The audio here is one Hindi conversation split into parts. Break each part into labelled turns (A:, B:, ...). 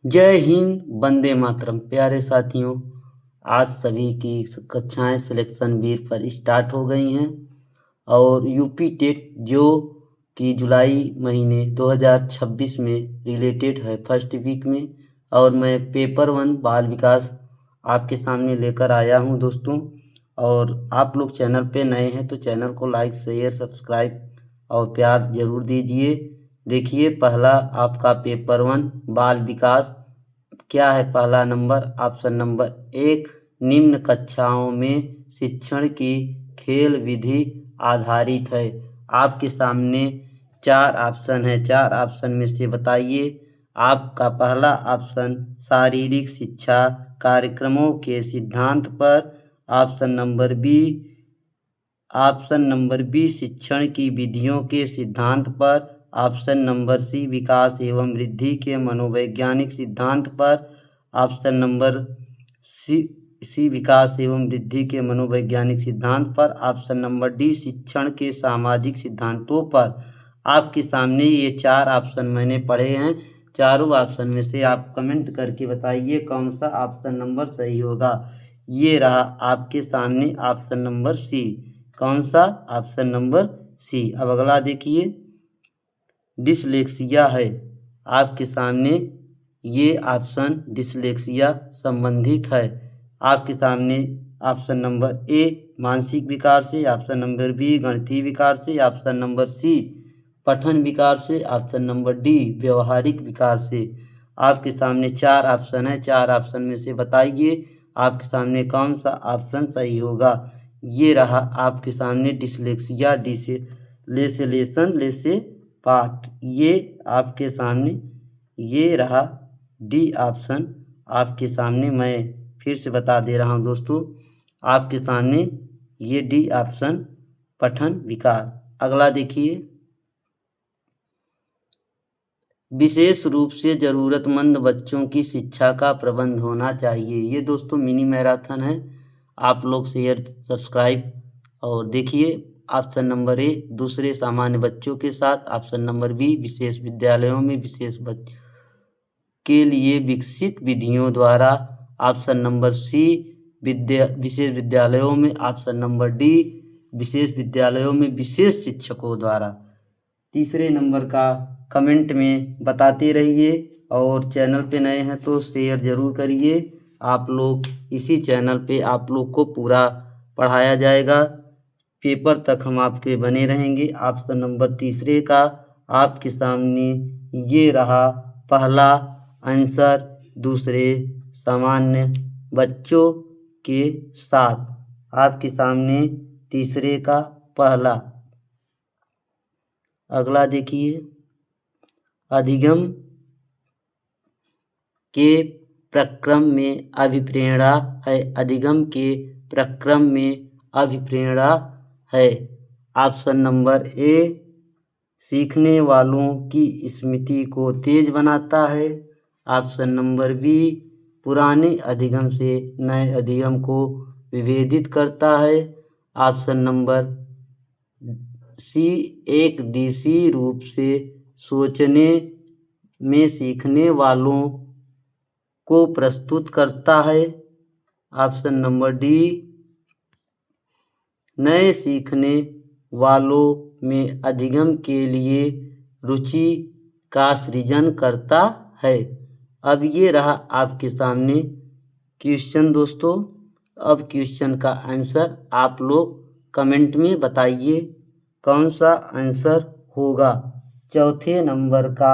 A: जय हिंद, वंदे मातरम। प्यारे साथियों, आज सभी की कक्षाएं सिलेक्शन वीर पर स्टार्ट हो गई हैं और यूपी टेट जो कि जुलाई महीने 2026 में रिलेटेड है फर्स्ट वीक में, और मैं पेपर 1 बाल विकास आपके सामने लेकर आया हूं दोस्तों। और आप लोग चैनल पे नए हैं तो चैनल को लाइक शेयर सब्सक्राइब और प्यार ज़रूर दीजिए। देखिए, पहला आपका पेपर 1 बाल विकास क्या है। पहला नंबर, ऑप्शन नंबर 1, निम्न कक्षाओं में शिक्षण की खेल विधि आधारित है। आपके सामने 4 ऑप्शन है, 4 ऑप्शन में से बताइए। आपका पहला ऑप्शन शारीरिक शिक्षा कार्यक्रमों के सिद्धांत पर, ऑप्शन नंबर बी शिक्षण की विधियों के सिद्धांत पर, ऑप्शन नंबर सी विकास एवं वृद्धि के मनोवैज्ञानिक सिद्धांत पर, ऑप्शन नंबर सी विकास एवं वृद्धि के मनोवैज्ञानिक सिद्धांत पर, ऑप्शन नंबर डी शिक्षण के सामाजिक सिद्धांतों पर। आपके सामने ये 4 ऑप्शन मैंने पढ़े हैं। चारों ऑप्शन में से आप कमेंट करके बताइए कौन सा ऑप्शन नंबर सही होगा। ये रहा आपके सामने ऑप्शन नंबर सी। कौन सा? Option number C. अब अगला देखिए, डिसलेक्सिया है आपके सामने। ये ऑप्शन डिसलेक्सिया संबंधित है। आपके सामने ऑप्शन नंबर ए मानसिक विकार से, ऑप्शन नंबर बी गणितीय विकार से, ऑप्शन नंबर सी पठन विकार से, ऑप्शन नंबर डी व्यवहारिक विकार से। आपके सामने 4 ऑप्शन है, 4 ऑप्शन में से बताइए आपके सामने कौन सा ऑप्शन सही होगा। ये रहा आपके सामने डिसलेक्सिया, डिसलेशन लेसे पार्ट। ये आपके सामने ये रहा डी ऑप्शन आपके सामने। मैं फिर से बता दे रहा हूँ दोस्तों, आपके सामने ये डी ऑप्शन पठन विकार। अगला देखिए, विशेष रूप से ज़रूरतमंद बच्चों की शिक्षा का प्रबंध होना चाहिए। ये दोस्तों मिनी मैराथन है, आप लोग शेयर सब्सक्राइब और देखिए। ऑप्शन नंबर ए दूसरे सामान्य बच्चों के साथ, ऑप्शन नंबर बी विशेष विद्यालयों में विशेष बच्चों के लिए विकसित विधियों द्वारा, ऑप्शन नंबर सी विशेष विद्यालयों में, ऑप्शन नंबर डी विशेष विद्यालयों में विशेष शिक्षकों द्वारा। तीसरे नंबर का कमेंट में बताते रहिए और चैनल पे नए हैं तो शेयर ज़रूर करिए। आप लोग इसी चैनल पे आप लोग को पूरा पढ़ाया जाएगा, पेपर तक हम आपके बने रहेंगे। ऑप्शन नंबर तीसरे का आपके सामने ये रहा पहला आंसर, दूसरे सामान्य बच्चों के साथ। आपके सामने तीसरे का पहला। अगला देखिए, अधिगम के प्रक्रम में अभिप्रेरणा है। अधिगम के प्रक्रम में अभिप्रेरणा है। ऑप्शन नंबर ए सीखने वालों की स्मृति को तेज बनाता है, ऑप्शन नंबर बी पुराने अधिगम से नए अधिगम को विभेदित करता है, ऑप्शन नंबर सी एक दिशी रूप से सोचने में सीखने वालों को प्रस्तुत करता है, ऑप्शन नंबर डी नए सीखने वालों में अधिगम के लिए रुचि का सृजन करता है। अब ये रहा आपके सामने क्वेश्चन दोस्तों। अब क्वेश्चन का आंसर आप लोग कमेंट में बताइए कौन सा आंसर होगा। चौथे नंबर का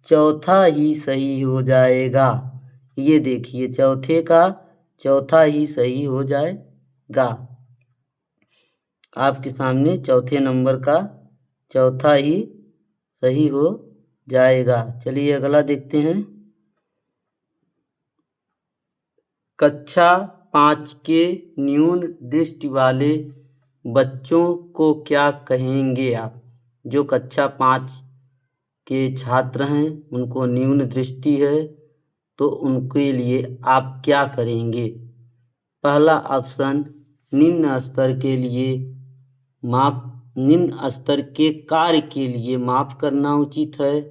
A: चौथा ही सही हो जाएगा। ये देखिए, चौथे का चौथा ही सही हो जाएगा। आपके सामने चौथे नंबर का चौथा ही सही हो जाएगा। चलिए अगला देखते हैं। कक्षा 5 के न्यून दृष्टि वाले बच्चों को क्या कहेंगे आप? जो कक्षा 5 के छात्र हैं उनको न्यून दृष्टि है तो उनके लिए आप क्या करेंगे? पहला ऑप्शन, निम्न स्तर के लिए निम्न स्तर के कार्य के लिए माफ़ करना उचित है,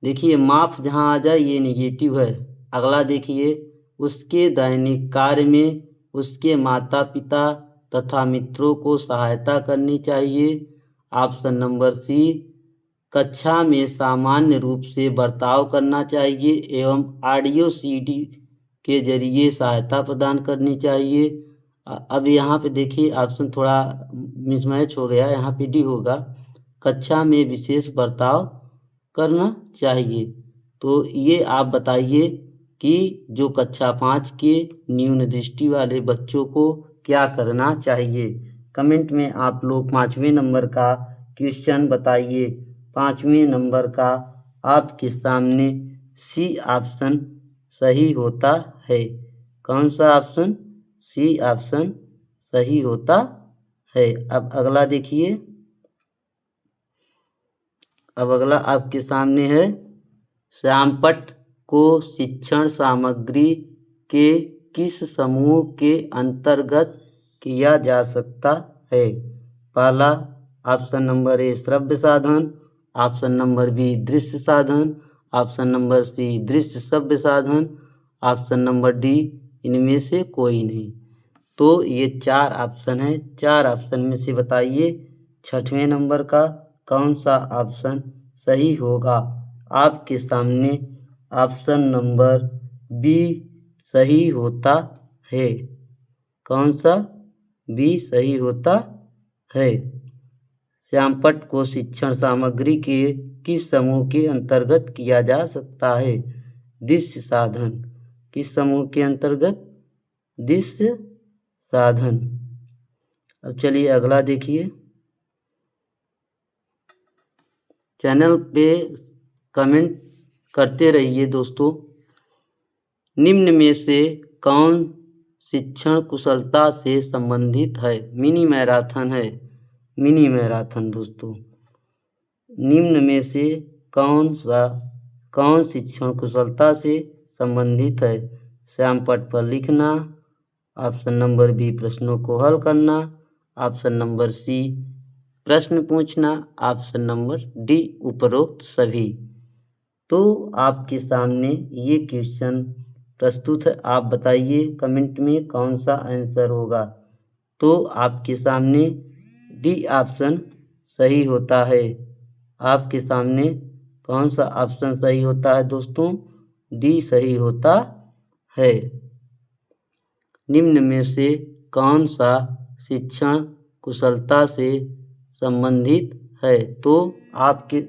A: देखिए माफ जहाँ आ जाए ये नेगेटिव है। अगला देखिए, उसके दैनिक कार्य में उसके माता पिता तथा मित्रों को सहायता करनी चाहिए। ऑप्शन नंबर सी, कक्षा में सामान्य रूप से बर्ताव करना चाहिए एवं ऑडियो सीडी के जरिए सहायता प्रदान करनी चाहिए। अब यहाँ पे देखिए ऑप्शन थोड़ा मिसमैच हो गया, यहाँ पे डी होगा, कक्षा में विशेष बर्ताव करना चाहिए। तो ये आप बताइए कि जो कक्षा 5 के न्यून दृष्टि वाले बच्चों को क्या करना चाहिए। कमेंट में आप लोग 5वें नंबर का क्वेश्चन बताइए। 5वें नंबर का आपके सामने सी ऑप्शन सही होता है। कौन सा ऑप्शन? सी ऑप्शन सही होता है। अब अगला देखिए, अब अगला आपके सामने है, श्यामपट्ट को शिक्षण सामग्री के किस समूह के अंतर्गत किया जा सकता है। पहला ऑप्शन नंबर ए श्रव्य साधन, ऑप्शन नंबर बी दृश्य साधन, ऑप्शन नंबर सी दृश्य श्रव्य साधन, ऑप्शन नंबर डी इनमें से कोई नहीं। तो ये 4 ऑप्शन हैं। 4 ऑप्शन में से बताइए 6वें नंबर का कौन सा ऑप्शन सही होगा। आपके सामने ऑप्शन नंबर बी सही होता है। कौन सा? बी सही होता है। श्यामपट्ट को शिक्षण सामग्री के किस समूह के अंतर्गत किया जा सकता है। दृश्य साधन। किस समूह के अंतर्गत? दृश्य साधन। अब चलिए अगला देखिए। चैनल पे कमेंट करते रहिए दोस्तों। निम्न में से कौन शिक्षण कुशलता से संबंधित है। मिनी मैराथन है, मिनी मैराथन दोस्तों। निम्न में से कौन शिक्षण कुशलता से संबंधित है। श्यामपट्ट पर लिखना, ऑप्शन नंबर बी प्रश्नों को हल करना, ऑप्शन नंबर सी प्रश्न पूछना, ऑप्शन नंबर डी उपरोक्त सभी। तो आपके सामने ये क्वेश्चन प्रस्तुत है। आप बताइए कमेंट में कौन सा आंसर होगा। तो आपके सामने डी ऑप्शन सही होता है। आपके सामने कौन सा ऑप्शन सही होता है दोस्तों? डी सही होता है। निम्न में से कौन सा शिक्षण कुशलता से संबंधित है। तो आपके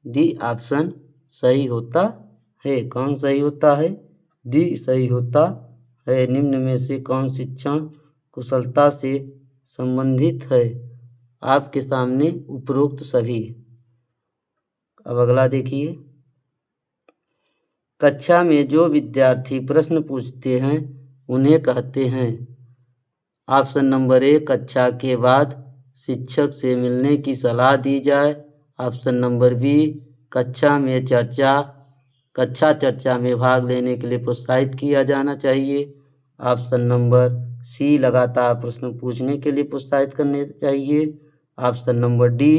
A: डी ऑप्शन सही होता है। कौन सही होता है? डी सही होता है। निम्न में से कौन शिक्षण कुशलता से संबंधित है। आपके सामने उपरोक्त सभी। अब अगला देखिए। कक्षा में जो विद्यार्थी प्रश्न पूछते हैं उन्हें कहते हैं। ऑप्शन नंबर ए कक्षा के बाद शिक्षक से मिलने की सलाह दी जाए, ऑप्शन नंबर बी कक्षा चर्चा में भाग लेने के लिए प्रोत्साहित किया जाना चाहिए, ऑप्शन नंबर सी लगातार प्रश्न पूछने के लिए प्रोत्साहित करने चाहिए, ऑप्शन नंबर डी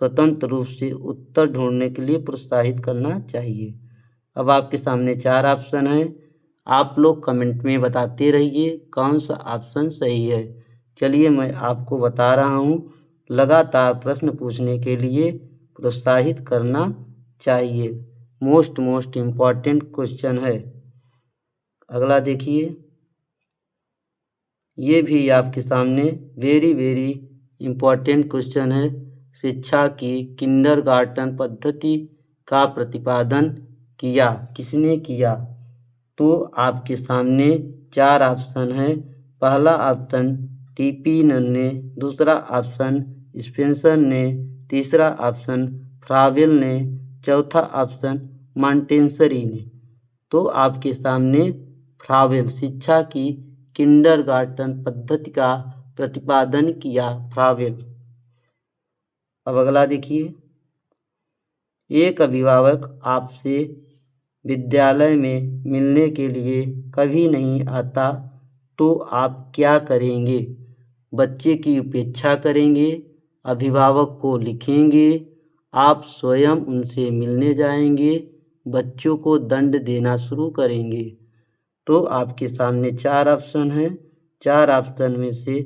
A: स्वतंत्र रूप से उत्तर ढूंढने के लिए प्रोत्साहित करना चाहिए। अब आपके सामने 4 ऑप्शन हैं। आप लोग कमेंट में बताते रहिए कौन सा ऑप्शन सही है। चलिए मैं आपको बता रहा हूँ, लगातार प्रश्न पूछने के लिए प्रोत्साहित करना चाहिए। मोस्ट इम्पॉर्टेंट क्वेश्चन है। अगला देखिए, ये भी आपके सामने वेरी इम्पॉर्टेंट क्वेश्चन है। शिक्षा की किंडरगार्टन पद्धति का प्रतिपादन किया किसने किया। तो आपके सामने 4 ऑप्शन है। पहला ऑप्शन टीपीनन ने, दूसरा ऑप्शन स्पेंसर ने, तीसरा ऑप्शन फ्रावेल ने, चौथा ऑप्शन मॉन्टेसरी ने। तो आपके सामने फ्रावेल, शिक्षा की किंडरगार्टन पद्धति का प्रतिपादन किया फ्रावेल। अब अगला देखिए, एक अभिभावक आपसे विद्यालय में मिलने के लिए कभी नहीं आता तो आप क्या करेंगे। बच्चे की उपेक्षा करेंगे, अभिभावक को लिखेंगे, आप स्वयं उनसे मिलने जाएंगे, बच्चों को दंड देना शुरू करेंगे। तो आपके सामने 4 ऑप्शन हैं। 4 ऑप्शन में से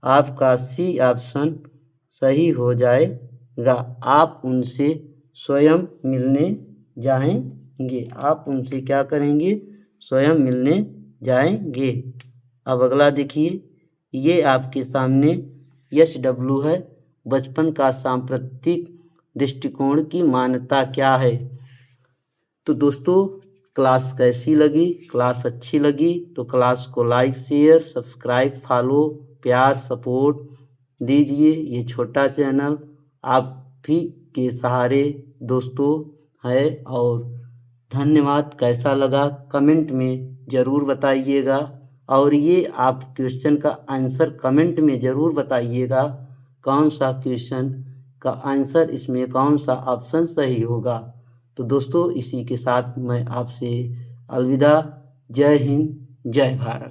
A: आपका सी ऑप्शन सही हो जाएगा। आप उनसे स्वयं मिलने जाएंगे। आप उनसे क्या करेंगे? स्वयं मिलने जाएंगे। अब अगला देखिए, ये आपके सामने SW है। बचपन का सांप्रतिक दृष्टिकोण की मान्यता क्या है? तो दोस्तों, क्लास कैसी लगी? क्लास अच्छी लगी तो क्लास को लाइक, शेयर, सब्सक्राइब, फॉलो, प्यार, सपोर्ट दीजिए। ये छोटा चैनल आप भी के सहारे दोस्तों है। और धन्यवाद। कैसा लगा कमेंट में ज़रूर बताइएगा। और ये आप क्वेश्चन का आंसर कमेंट में ज़रूर बताइएगा, कौन सा क्वेश्चन का आंसर इसमें कौन सा ऑप्शन सही होगा। तो दोस्तों, इसी के साथ मैं आपसे अलविदा। जय हिंद, जय भारत।